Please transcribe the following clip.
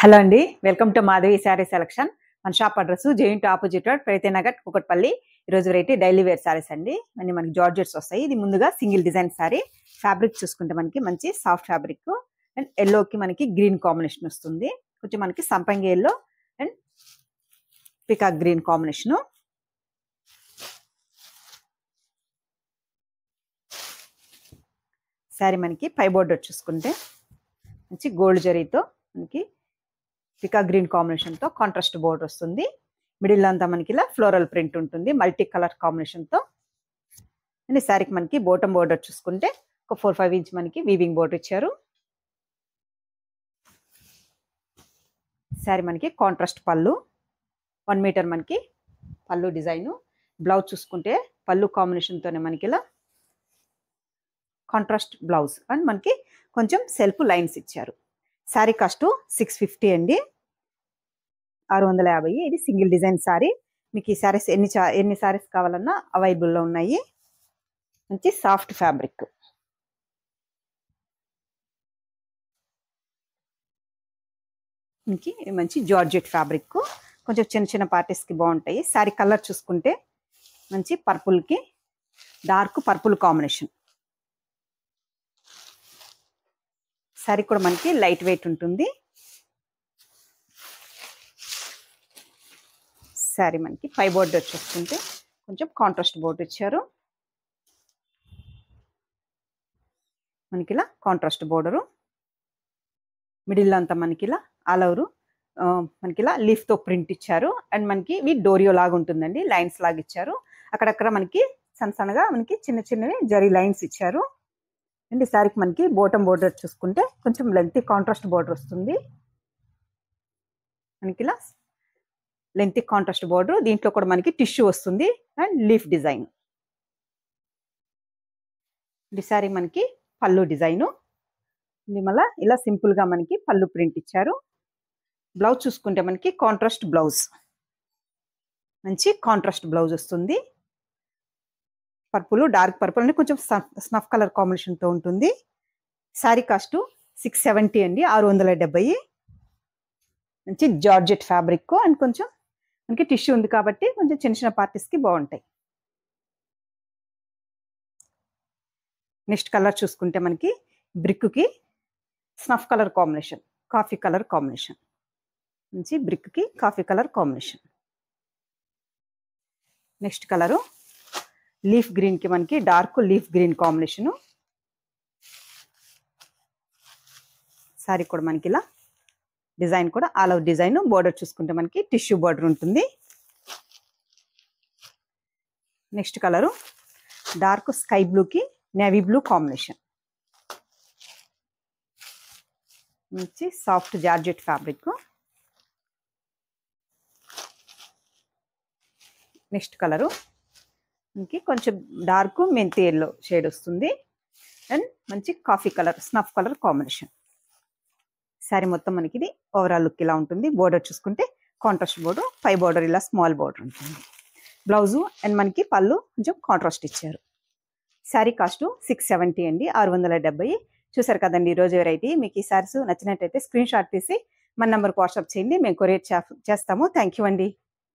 Hello అండి, welcome to Madhavi sari selection. మన shop address JNT opposite road, ప్రైతేనగర్, కుకట్పల్లి. ఈరోజు వెరైటీ డైలీ వేర్ శారీస్ అండి. మనకి జార్జెట్స్ వస్తాయి. ఇది ముందుగా సింగిల్ డిజైన్ శారీ. ఫ్యాబ్రిక్ చూసుకుంటే మనకి మంచి సాఫ్ట్ ఫ్యాబ్రిక్ అండ్ ఎల్లోకి మనకి గ్రీన్ కాంబినేషన్ వస్తుంది. కొంచెం మనకి సంపంగి yellow and peacock green combination. Sari మనకి పై బోర్డర్ చూసుకుంటే మంచి గోల్డ్ జరీతో మనకి పికాక్ గ్రీన్ కాంబినేషన్ తో కాంట్రాస్ట్ బోర్డర్ వస్తుంది. మిడిల్ అంతా మనకి ఇలా ఫ్లోరల్ ప్రింట్ ఉంటుంది మల్టీ కలర్ కాంబినేషన్ తో. అండ్ శారీకి మనకి బాటమ్ బోర్డర్ చూసుకుంటే ఒక 4-5 ఇంచ్ మనకి వీవింగ్ బోర్డర్ ఇచ్చారు. శారీ మనకి కాంట్రాస్ట్ పళ్ళు, 1 మీటర్ మనకి పళ్ళు డిజైన్. బ్లౌజ్ చూసుకుంటే పళ్ళు కాంబినేషన్ తోనే మనకి ఇలా కాంట్రాస్ట్ బ్లౌజ్ అండ్ మనకి కొంచెం సెల్ఫ్ లైన్స్ ఇచ్చారు. శారీ కాస్ట్ 650 అండి, 650. ఇది సింగిల్ డిజైన్ శారీ. మీకు ఈ శారీస్ ఎన్ని శారీస్ కావాలన్నా అవైలబుల్లో ఉన్నాయి. మంచి సాఫ్ట్ ఫ్యాబ్రిక్. మనకి మంచి జార్జెట్ ఫ్యాబ్రిక్, కొంచెం చిన్న చిన్న పార్టీస్కి బాగుంటాయి. శారీ కలర్ చూసుకుంటే మంచి పర్పుల్కి డార్క్ పర్పుల్ కాంబినేషన్. శారీ కూడా మనకి లైట్ వెయిట్ ఉంటుంది. శారీ మనకి పై బోర్డర్ చూసుకుంటే కొంచెం కాంట్రాస్ట్ బోర్డర్ ఇచ్చారు. మనకి ఇలా కాంట్రాస్ట్ బోర్డరు, మిడిల్ అంతా మనకి ఇలా ఆల్ ఓవర్ మనకి ఇలా లీఫ్తో ప్రింట్ ఇచ్చారు. అండ్ మనకి ఇవి డోరియో లాగా ఉంటుందండి, లైన్స్ లాగా ఇచ్చారు. అక్కడక్కడ మనకి సన్నగా మనకి చిన్న చిన్నవి జరీ లైన్స్ ఇచ్చారు. అండ్ ఈ శారీకి మనకి బాటమ్ బోర్డర్ చూసుకుంటే కొంచెం లెంతీ కాంట్రాస్ట్ బోర్డర్ వస్తుంది. మనకి ఇలా లెంతీ కాంట్రాస్ట్ బోర్డర్, దీంట్లో కూడా మనకి టిష్యూ వస్తుంది అండ్ లీఫ్ డిజైన్. ఈ శారీ మనకి పళ్ళు డిజైను. ఇది మళ్ళీ ఇలా సింపుల్గా మనకి పళ్ళు ప్రింట్ ఇచ్చారు. బ్లౌజ్ చూసుకుంటే మనకి కాంట్రాస్ట్ బ్లౌజ్, మంచి కాంట్రాస్ట్ బ్లౌజ్ వస్తుంది. పర్పుల్, డార్క్ పర్పుల్ అని కొంచెం స్నఫ్ కలర్ కాంబినేషన్తో ఉంటుంది. శారీ కాస్ట్ 670 అండి, 670. మంచి జార్జెట్ ఫ్యాబ్రిక్ అండ్ కొంచెం మనకి టిష్యూ ఉంది కాబట్టి కొంచెం చిన్న చిన్న పార్టీస్కి బాగుంటాయి. నెక్స్ట్ కలర్ చూసుకుంటే మనకి బ్రిక్కి snuff colour combination, coffee colour combination. మంచి బ్రిక్కి coffee colour combination. Next colour leaf గ్రీన్కి మనకి dark leaf green combination. Sari కూడా మనకి ఇలా డిజైన్ కూడా ఆల్ ఓవర్ డిజైన్. బోర్డర్ చూసుకుంటే మనకి టిష్యూ బోర్డర్ ఉంటుంది. నెక్స్ట్ కలరు డార్క్ స్కై బ్లూకి నేవీ బ్లూ కాంబినేషన్. మంచి soft georgette fabric. Next colour మనకి కొంచెం డార్క్ మెంతి ఎల్లో షేడ్ వస్తుంది అండ్ మంచి coffee colour snuff colour combination. Sari మొత్తం మనకి ఇది ఓవరాల్ లుక్ ఇలా ఉంటుంది. బోర్డర్ చూసుకుంటే కాంట్రాస్ట్ బోర్డర్, పై బోర్డర్ ఇలా స్మాల్ బోర్డర్ ఉంటుంది. బ్లౌజు అండ్ మనకి పళ్ళు కొంచెం కాంట్రాస్ట్ ఇచ్చారు. శారీ కాస్ట్ 670 అండి, 670. చూసారు కదండి ఈరోజు వెరైటీ. మీకు ఈ శారీస్ నచ్చినట్టయితే స్క్రీన్ షాట్ తీసి మన నెంబర్కి వాట్సాప్ చేయండి, మేము కొరియర్ చేస్తాము. థ్యాంక్ యూ అండి.